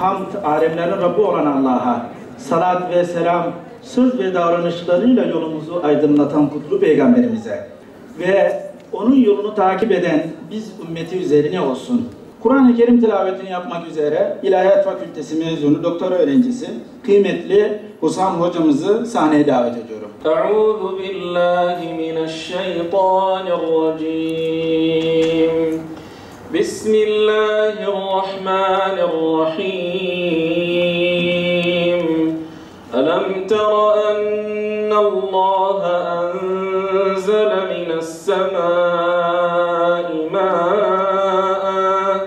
hamd, alemlerin Rabbi olan Allah'a, salat ve selam, söz ve davranışlarıyla yolumuzu aydınlatan kutlu Peygamberimize ve onun yolunu takip eden biz ümmeti üzerine olsun. Kur'an-ı Kerim tilavetini yapmak üzere İlahiyat Fakültesi mezunu doktora öğrencisi kıymetli Husam hocamızı sahneye davet ediyorum. Euzu billahi mineşşeytanirracim. Bismillahirrahmanirrahim. Alam tera ennallaha enzele mine's-semâi mâ'en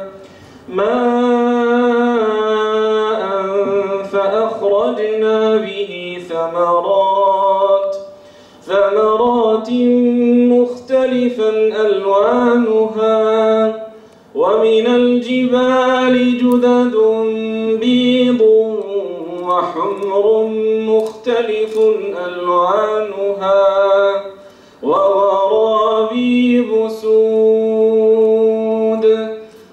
fe'ahracnâ bihi ثمرات مختلفا ألوانها ومن الجبال جدد بيض وحمر مختلف ألوانها وغرابيب سود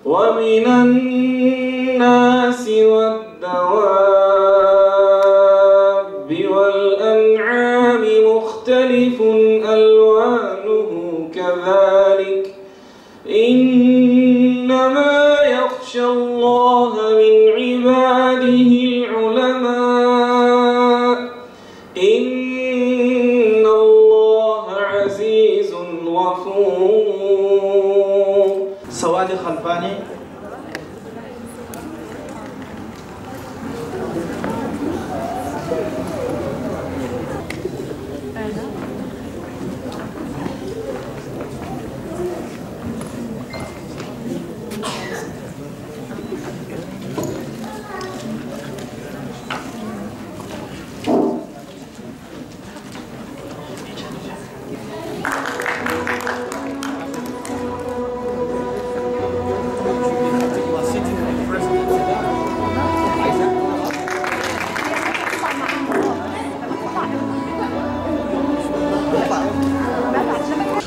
ومن الناس والدواب والأنعام مختلف ألوانه كذلك إنما يخشى الله من عباده العلماء إن الله عزيز غفور. سواد خلفاني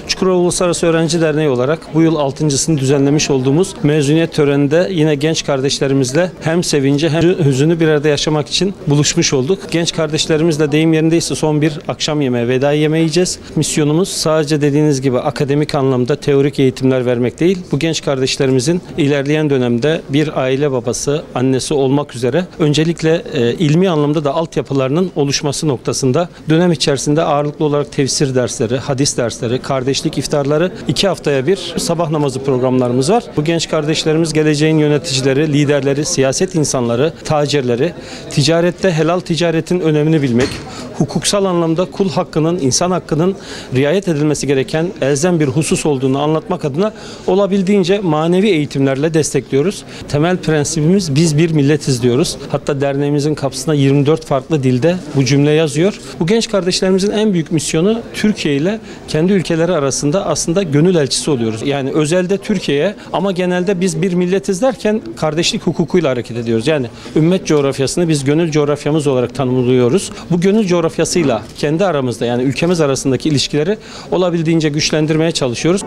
Çukurova Uluslararası Öğrenci Derneği olarak bu yıl 6.sını düzenlemiş olduğumuz mezuniyet töreninde yine genç kardeşlerimizle hem sevinci hem hüzünü bir arada yaşamak için buluşmuş olduk. Genç kardeşlerimizle deyim yerindeyse son bir akşam yemeği, veda yemeği yiyeceğiz. Misyonumuz sadece dediğiniz gibi akademik anlamda teorik eğitimler vermek değil. Bu genç kardeşlerimizin ilerleyen dönemde bir aile babası, annesi olmak üzere öncelikle ilmi anlamda da altyapılarının oluşması noktasında dönem içerisinde ağırlıklı olarak tefsir dersleri, hadis dersleri, kardeşlik iftarları 2 haftaya bir sabah namazı programlarımız var. Bu genç kardeşlerimiz geleceğin yöneticileri, liderleri, siyaset insanları, tacirleri, ticarette helal ticaretin önemini bilmek, hukuksal anlamda kul hakkının, insan hakkının riayet edilmesi gereken elzem bir husus olduğunu anlatmak adına olabildiğince manevi eğitimlerle destekliyoruz. Temel prensibimiz biz bir milletiz diyoruz. Hatta derneğimizin kapısına 24 farklı dilde bu cümle yazıyor. Bu genç kardeşlerimizin en büyük misyonu Türkiye ile kendi ülkeleri arasında aslında gönül elçisi oluyoruz. Yani özelde Türkiye'ye ama genelde biz bir milletiz derken kardeşlik hukukuyla hareket ediyoruz. Yani ümmet coğrafyasını biz gönül coğrafyamız olarak tanımlıyoruz. Bu gönül coğrafyasıyla kendi aramızda yani ülkemiz arasındaki ilişkileri olabildiğince güçlendirmeye çalışıyoruz.